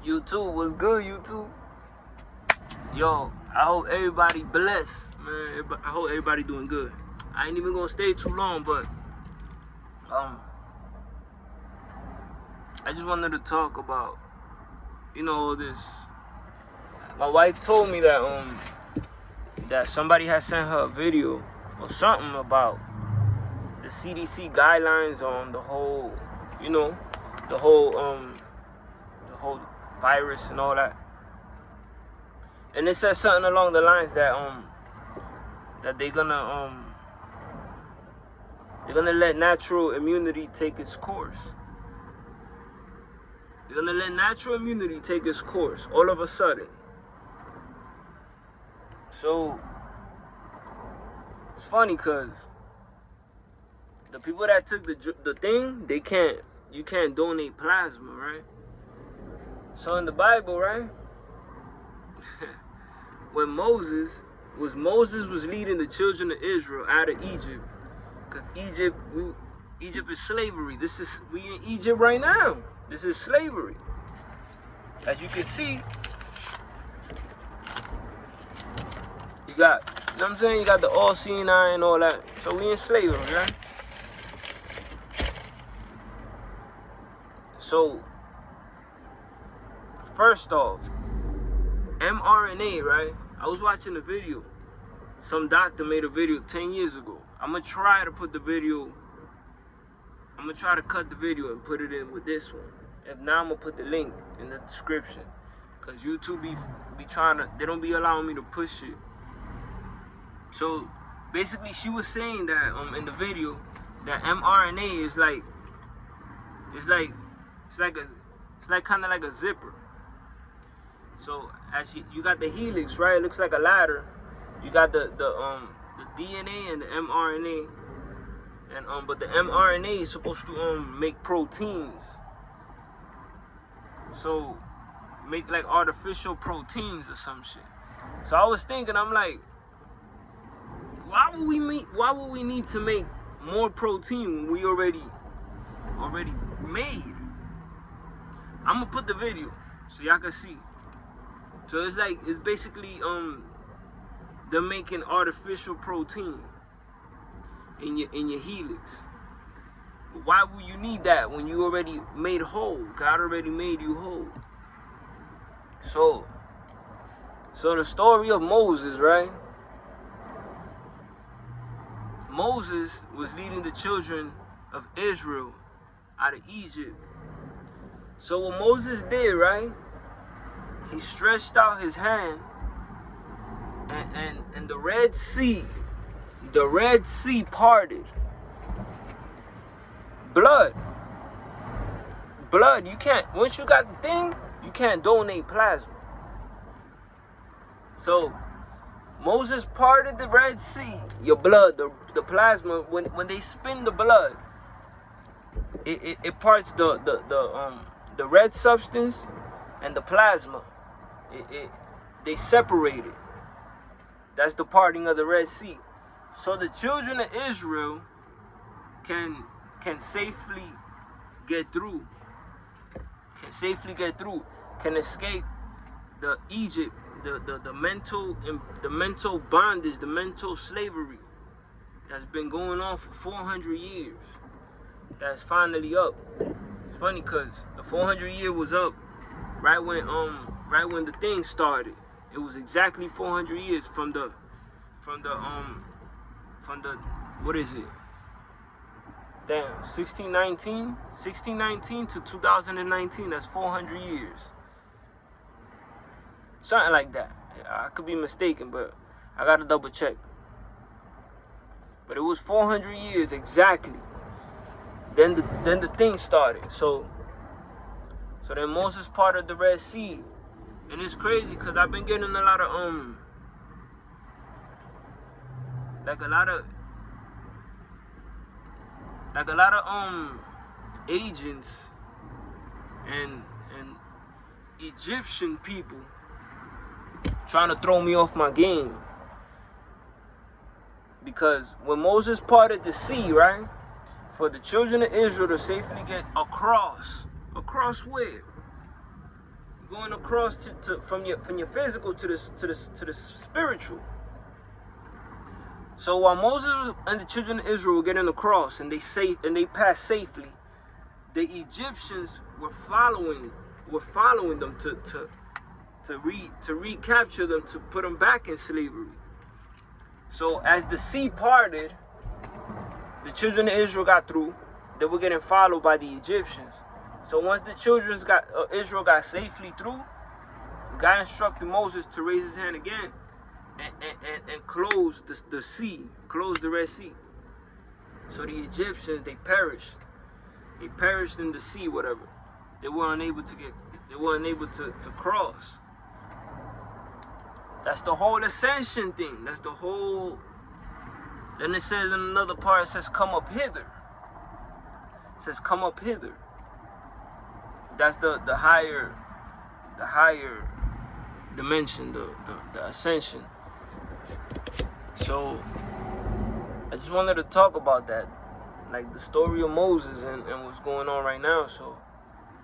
YouTube, what's good, YouTube? Yo, I hope everybody blessed, man. I hope everybody doing good. I ain't even gonna stay too long, but I just wanted to talk about, this. My wife told me that that somebody had sent her a video or something about the CDC guidelines on the whole, the whole virus and all that. And it says something along the lines that that they're gonna let natural immunity take its course. They're gonna let natural immunity take its course all of a sudden. So it's funny because the people that took the thing, you can't donate plasma, right? So in the Bible, right? When Moses was leading the children of Israel out of Egypt, because Egypt is slavery. We in Egypt right now. This is slavery. As you can see, you got, you know what I'm saying? You got the all-seeing eye and all that. So we in slavery, right? So first off, mRNA, right? I was watching a video. Some doctor made a video 10 years ago. I'm going to try to put the video, I'm going to try to cut the video and put it in with this one. If not, I'm going to put the link in the description. Because YouTube be trying to, they don't be allowing me to push it. So basically she was saying that in the video that mRNA is like, it's like kind of like a zipper. So as you got the helix, right? It looks like a ladder. You got the DNA and the mRNA, and but the mRNA is supposed to make proteins. So make like artificial proteins or some shit. So I was thinking, I'm like, why would we need to make more protein when we already made? I'm gonna put the video so y'all can see. So it's basically they're making artificial protein in your helix. But why would you need that when you already made whole? God already made you whole. So the story of Moses, right? Moses was leading the children of Israel out of Egypt. So what Moses did, right? He stretched out his hand, and the Red Sea parted. Blood, you can't, once you got the thing, you can't donate plasma. So Moses parted the Red Sea, your blood, the plasma, when they spin the blood, it parts the red substance and the plasma. They separated. That's the parting of the Red Sea. So the children of Israel can safely get through. Can escape the Egypt, the mental bondage, the mental slavery that's been going on for 400 years. That's finally up. It's funny because the 400 year was up right when the thing started. It was exactly 400 years from the what is it? Damn, 1619 to 2019. That's 400 years. Something like that. I could be mistaken, but I gotta double check. But it was 400 years exactly. Then the thing started. So then Moses parted the Red Sea. And it's crazy because I've been getting a lot of agents and Egyptian people trying to throw me off my game. Because when Moses parted the sea, right, for the children of Israel to safely get across where? going across from your physical to the spiritual. So while Moses and the children of Israel were getting across and they passed safely, the Egyptians were following them to recapture them, to put them back in slavery. So as the sea parted, the children of Israel got through. They were getting followed by the Egyptians. So once the children of Israel got safely through, God instructed Moses to raise his hand again and close the sea, close the Red Sea. So the Egyptians, they perished. They perished in the sea, whatever. They were unable to cross. That's the whole ascension thing. That's the whole. Then it says in another part, it says, come up hither. It says, come up hither. That's the higher dimension, the ascension. So I just wanted to talk about that, like the story of Moses and what's going on right now. So,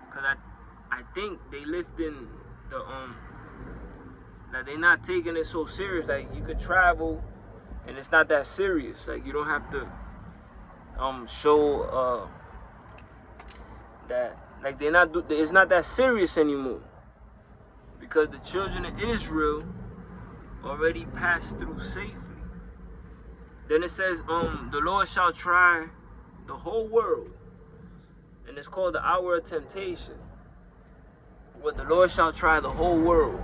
because I think they live in the that they're not taking it so serious. Like you could travel and it's not that serious. Like you don't have to show that, like it's not that serious anymore, because the children of Israel already passed through safely. Then it says the Lord shall try the whole world, and it's called the hour of temptation, where the Lord shall try the whole world.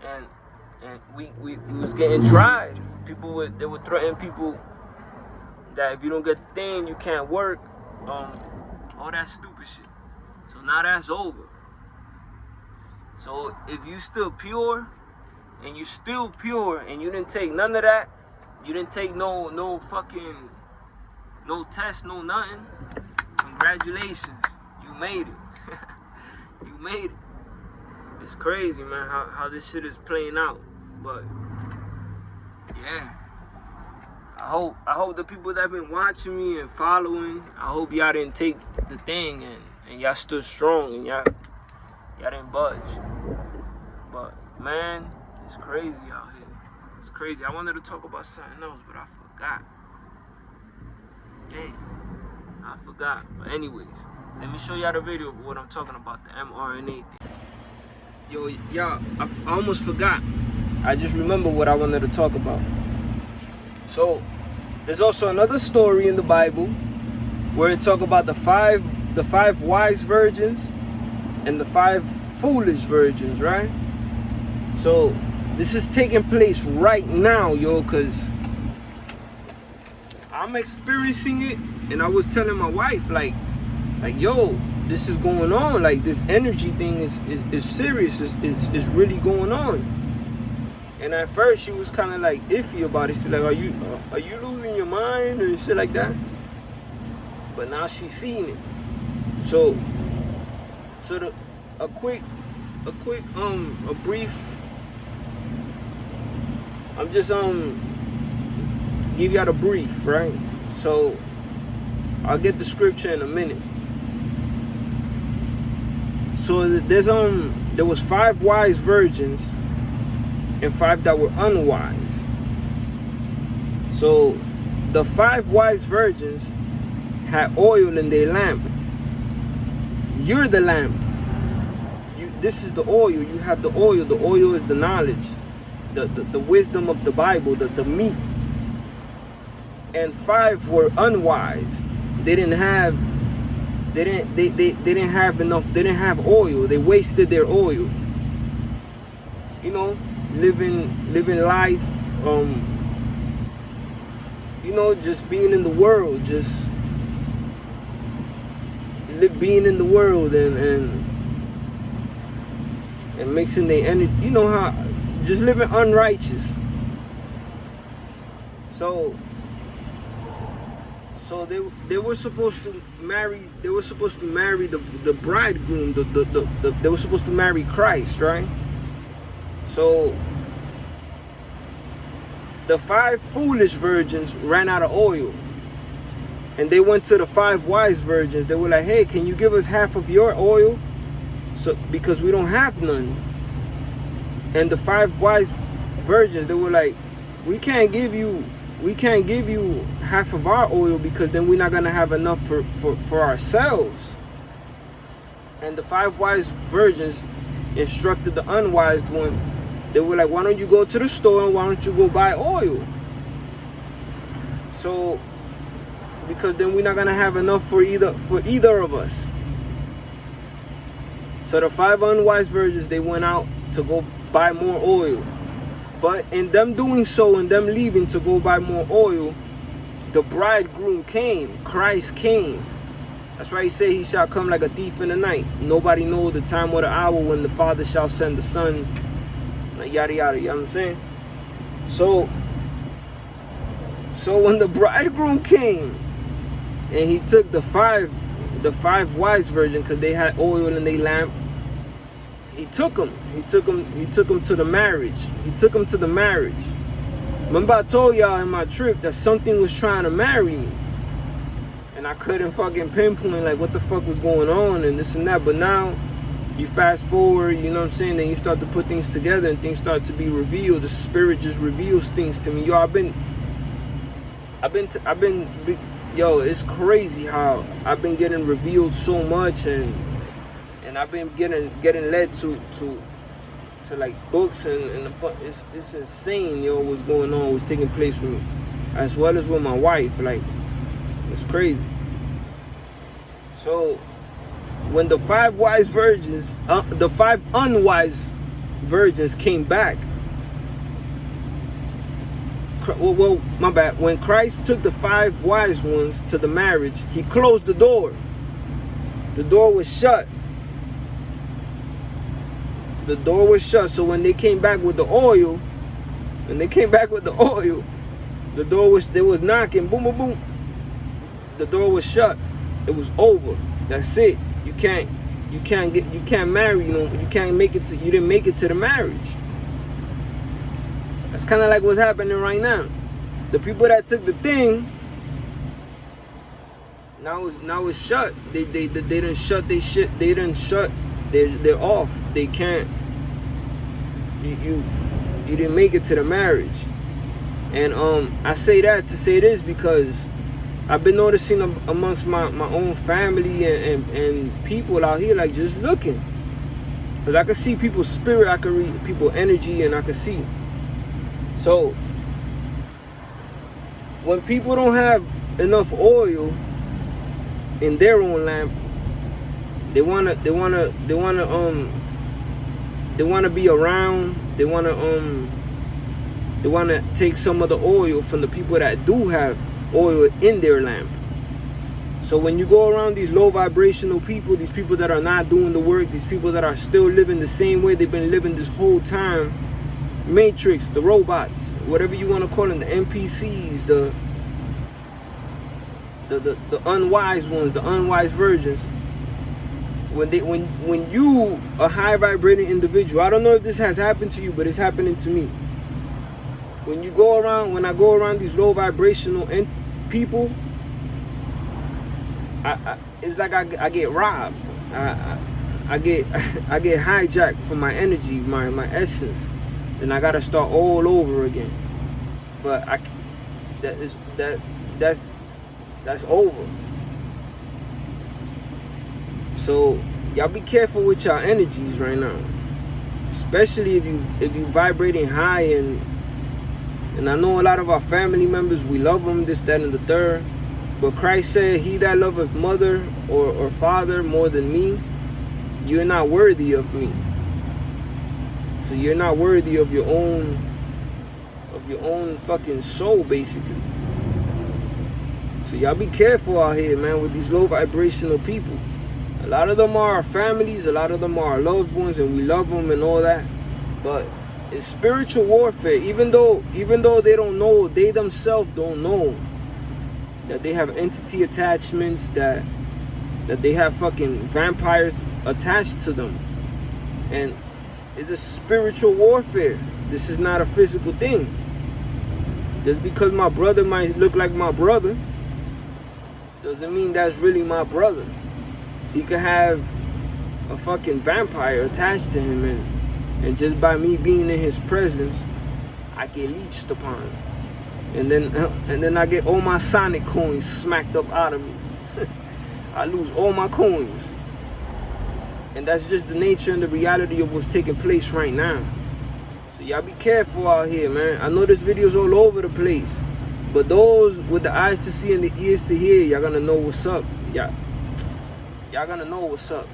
And we was getting tried. They would threaten people that if you don't get the thing, you can't work. All that stupid shit. So now that's over. So if you still pure, and you didn't take none of that, you didn't take no fucking, no test, no nothing, congratulations, you made it. You made it. It's crazy, man, how this shit is playing out. But yeah, I hope the people that have been watching me and following, I hope y'all didn't take the thing and y'all stood strong and y'all didn't budge. But man, it's crazy out here. It's crazy. I wanted to talk about something else, but I forgot. Dang, I forgot. But anyways, let me show y'all the video of what I'm talking about, the mRNA thing. Yo, y'all, I almost forgot. I just remember what I wanted to talk about. So, there's also another story in the Bible where it talks about the five wise virgins and the 5 foolish virgins, right? So, this is taking place right now, yo, because I'm experiencing it, and I was telling my wife, like, yo, this is going on. Like, this energy thing is serious. It's really going on. And at first she was kind of like iffy about it. She's like, are you losing your mind and shit like that? But now she's seeing it. So a brief. I'm just to give y'all the brief, right? So I'll get the scripture in a minute. So there was 5 wise virgins and 5 that were unwise. So the 5 wise virgins had oil in their lamp. You're the lamp. This is the oil. You have the oil. The oil is the knowledge, the wisdom of the Bible, the meat. And 5 were unwise. They didn't have enough. They didn't have oil. They wasted their oil. You know, living life. You know, just being in the world, just being in the world and mixing their energy. You know how, just living unrighteous. So they were supposed to marry. They were supposed to marry the bridegroom. They were supposed to marry Christ, right? So the 5 foolish virgins ran out of oil, and they went to the 5 wise virgins. They were like, "Hey, can you give us half of your oil?" So because we don't have none. And the 5 wise virgins, they were like, we can't give you half of our oil, because then we're not gonna have enough for ourselves. And the 5 wise virgins instructed the unwise one. They were like, why don't you go to the store and why don't you go buy oil? So, because then we're not gonna have enough for either of us. So the 5 unwise virgins, they went out to go buy more oil. But in them doing so, and them leaving to go buy more oil, the bridegroom came. Christ came. That's why he said he shall come like a thief in the night. Nobody knows the time or the hour when the Father shall send the Son. Yada yada, you know what I'm saying? So when the bridegroom came, and he took the five wise virgins, because they had oil in their lamp, he took them to the marriage. He took them to the marriage. Remember I told y'all in my trip that something was trying to marry me, and I couldn't fucking pinpoint like what the fuck was going on and this and that. But now you fast forward, you know what I'm saying, then you start to put things together and things start to be revealed. The Spirit just reveals things to me. Yo, I've been yo, it's crazy how I've been getting revealed so much, and I've been getting led to like books, and it's insane, yo, what's going on, what's taking place with me, as well as with my wife. Like, it's crazy. So when the 5 wise virgins, the 5 unwise virgins came back, well, my bad, when Christ took the 5 wise ones to the marriage, he closed the door. The door was shut. The door was shut. So when they came back with the oil, the door was, they was knocking, boom, boom, boom. The door was shut. It was over. That's it. You can't marry, you know, you didn't make it to the marriage. That's kind of like what's happening right now. The people that took the thing, now it's shut. They didn't shut their shit. They didn't shut. They're off. They can't. You didn't make it to the marriage. And I say that to say this because I've been noticing amongst my own family and people out here, like, just looking, because I can see people's spirit, I can read people's energy, and I can see. So when people don't have enough oil in their own lamp, they wanna be around. They wanna take some of the oil from the people that do have oil in their lamp. So when you go around these low vibrational people, these people that are not doing the work, these people that are still living the same way they've been living this whole time, Matrix, the robots, whatever you want to call them, the NPCs, the unwise ones, the unwise virgins. When you a high vibrating individual, I don't know if this has happened to you, but it's happening to me. When I go around these low vibrational people, it's like I get robbed. I get hijacked from my energy, my essence, and I gotta start all over again. But that's over. So y'all be careful with y'all energies right now, especially if you vibrating high. And I know a lot of our family members, we love them, this, that, and the third. But Christ said, he that loveth mother or father more than me, you're not worthy of me. So you're not worthy of your own fucking soul, basically. So y'all be careful out here, man, with these low vibrational people. A lot of them are our families, a lot of them are our loved ones, and we love them and all that. But it's spiritual warfare. Even though they don't know, they themselves don't know that they have entity attachments, that they have fucking vampires attached to them. And it's a spiritual warfare. This is not a physical thing. Just because my brother might look like my brother doesn't mean that's really my brother. He could have a fucking vampire attached to him, and just by me being in his presence, I get leeched upon. And then I get all my Sonic coins smacked up out of me. I lose all my coins. And that's just the nature and the reality of what's taking place right now. So y'all be careful out here, man. I know this video's all over the place, but those with the eyes to see and the ears to hear, y'all gonna know what's up. Y'all gonna know what's up.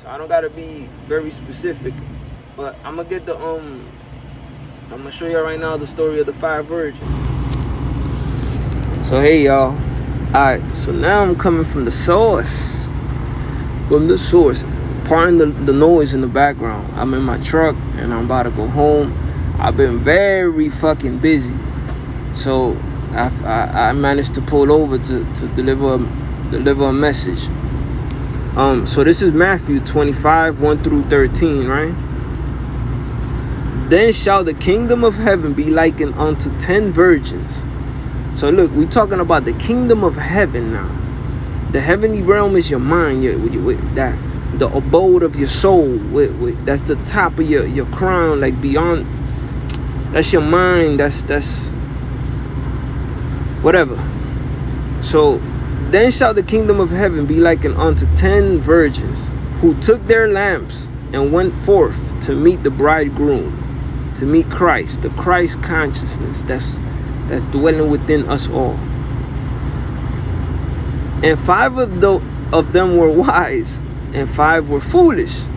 So I don't gotta be very specific, but I'm gonna get the I'm gonna show y'all right now the story of the 5 virgins. So hey y'all, alright, so now I'm coming from the source. Pardon the noise in the background. I'm in my truck and I'm about to go home. I've been very fucking busy, so I managed to pull over to deliver a message. So this is Matthew 25, 1 through 13, right? Then shall the kingdom of heaven be likened unto 10 virgins. So look, we're talking about the kingdom of heaven now. The heavenly realm is your mind, the abode of your soul. That's the top of your crown, like beyond. That's your mind. That's whatever. So then shall the kingdom of heaven be likened unto 10 virgins, who took their lamps and went forth to meet the bridegroom, to meet Christ, the Christ consciousness that's dwelling within us all. And 5 of them were wise, and 5 were foolish.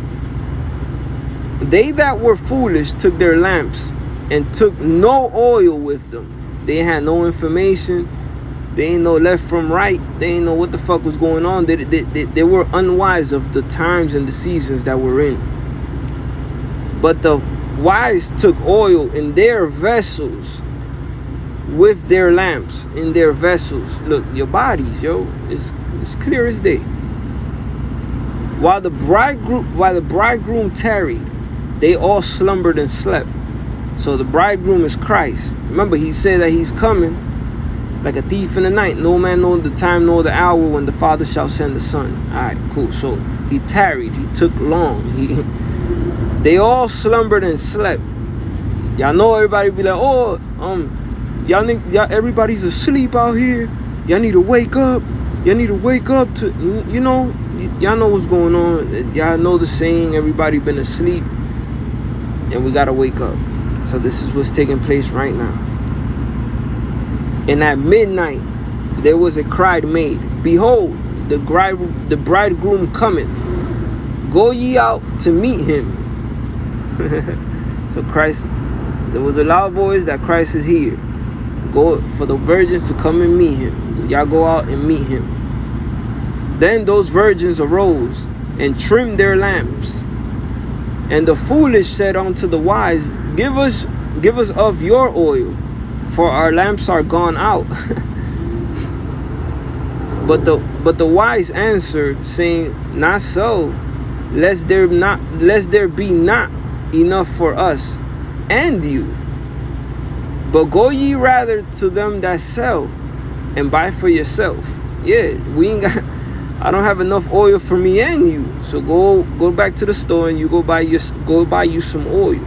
They that were foolish took their lamps and took no oil with them. They had no information. They ain't know left from right. They ain't know what the fuck was going on. They were unwise of the times and the seasons that we're in. But the wise took oil in their vessels with their lamps in their vessels. Look, your bodies, yo, it's clear as day. While the bridegroom tarried, they all slumbered and slept. So the bridegroom is Christ. Remember, he said that he's coming like a thief in the night. No man knows the time nor the hour when the Father shall send the Son. All right, cool. So he tarried. He took long. They all slumbered and slept. Y'all know everybody be like, oh, y'all everybody's asleep out here. Y'all need to wake up. Y'all need to wake up to, you know, y'all know what's going on. Y'all know the saying, everybody been asleep and we gotta wake up. So this is what's taking place right now. And at midnight there was a cry made, behold, the bridegroom cometh. Go ye out to meet him. So Christ, there was a loud voice that Christ is here. Go for the virgins to come and meet him. Y'all go out and meet him. Then those virgins arose and trimmed their lamps. And the foolish said unto the wise, Give us of your oil, for our lamps are gone out. But the wise answered, saying, Not so, lest there be not enough for us and you. But go ye rather to them that sell, and buy for yourself. Yeah, we ain't got. I don't have enough oil for me and you. So go back to the store and you go buy you some oil.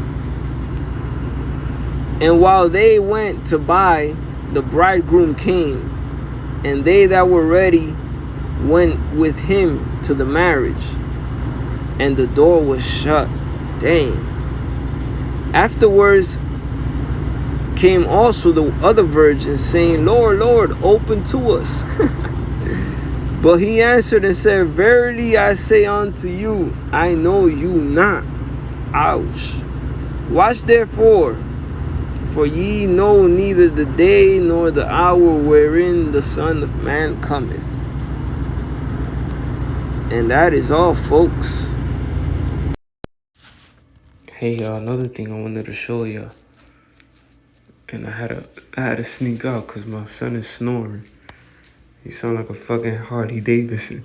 And while they went to buy, the bridegroom came, and they that were ready went with him to the marriage, and the door was shut. Dang. Afterwards came also the other virgins, saying, Lord, Lord, open to us. But he answered and said, Verily I say unto you, I know you not. Ouch. Watch therefore, for ye know neither the day nor the hour wherein the Son of Man cometh. And that is all, folks. Hey y'all, another thing I wanted to show y'all. And I had to sneak out because my son is snoring. He sound like a fucking Harley Davidson.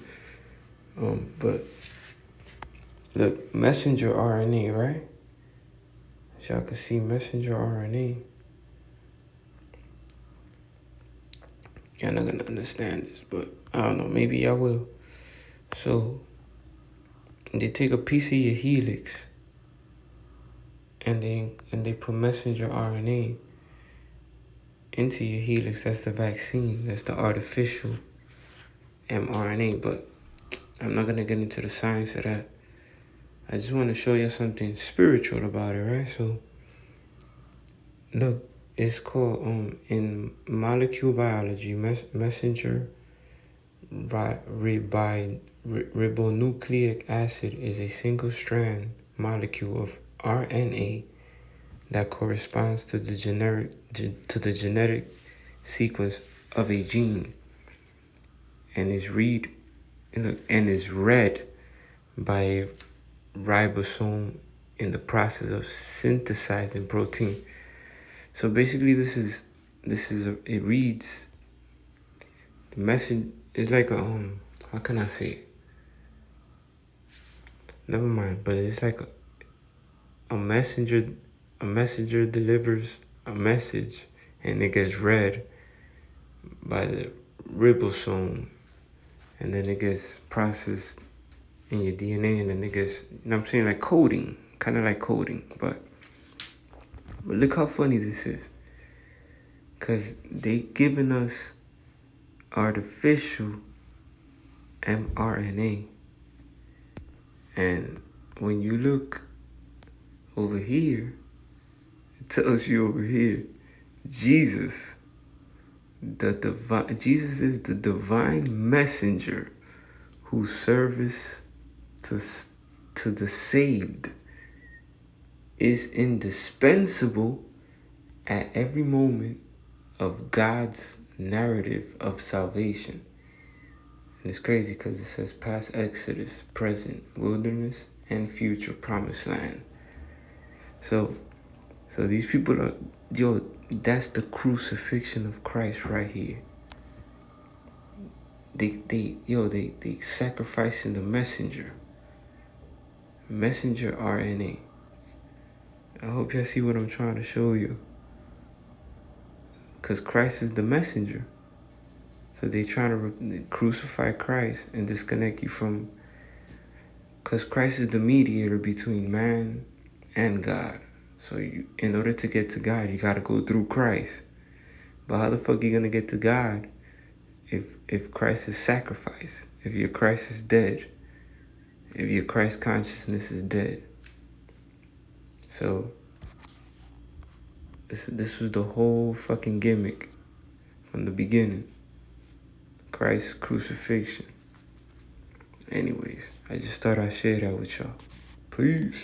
But look, messenger RNA, right? As y'all can see, messenger RNA. Y'all not gonna understand this, but I don't know, maybe y'all will. So They take a piece of your helix and they put messenger RNA into your helix. That's the vaccine. That's the artificial mRNA. But I'm not gonna get into the science of that. I just want to show you something spiritual about it, right? So look, it's called in molecule biology, messenger ribonucleic acid is a single strand molecule of RNA that corresponds to the genetic sequence of a gene and is read by a ribosome in the process of synthesizing protein. So basically it reads the message. It's like a how can I say it? Never mind, but it's like a messenger delivers a message and it gets read by the ribosome and then it gets processed in your DNA and then it gets, you know what I'm saying, like coding, kind of like coding. But look how funny this is, because they giving us artificial mRNA, and when you look over here, it tells you over here, Jesus is the divine messenger whose service to the saved is indispensable at every moment of God's narrative of salvation. And it's crazy because it says past Exodus, present wilderness, and future promised land. So these people are, that's the crucifixion of Christ right here. They sacrificing the messenger RNA. I hope y'all see what I'm trying to show you. Because Christ is the messenger. So they trying to crucify Christ and disconnect you from, because Christ is the mediator between man and God. So in order to get to God, you got to go through Christ. But how the fuck you going to get to God if Christ is sacrificed, if your Christ is dead, if your Christ consciousness is dead? So this was the whole fucking gimmick from the beginning. Christ's crucifixion. Anyways, I just thought I'd share that with y'all. Peace.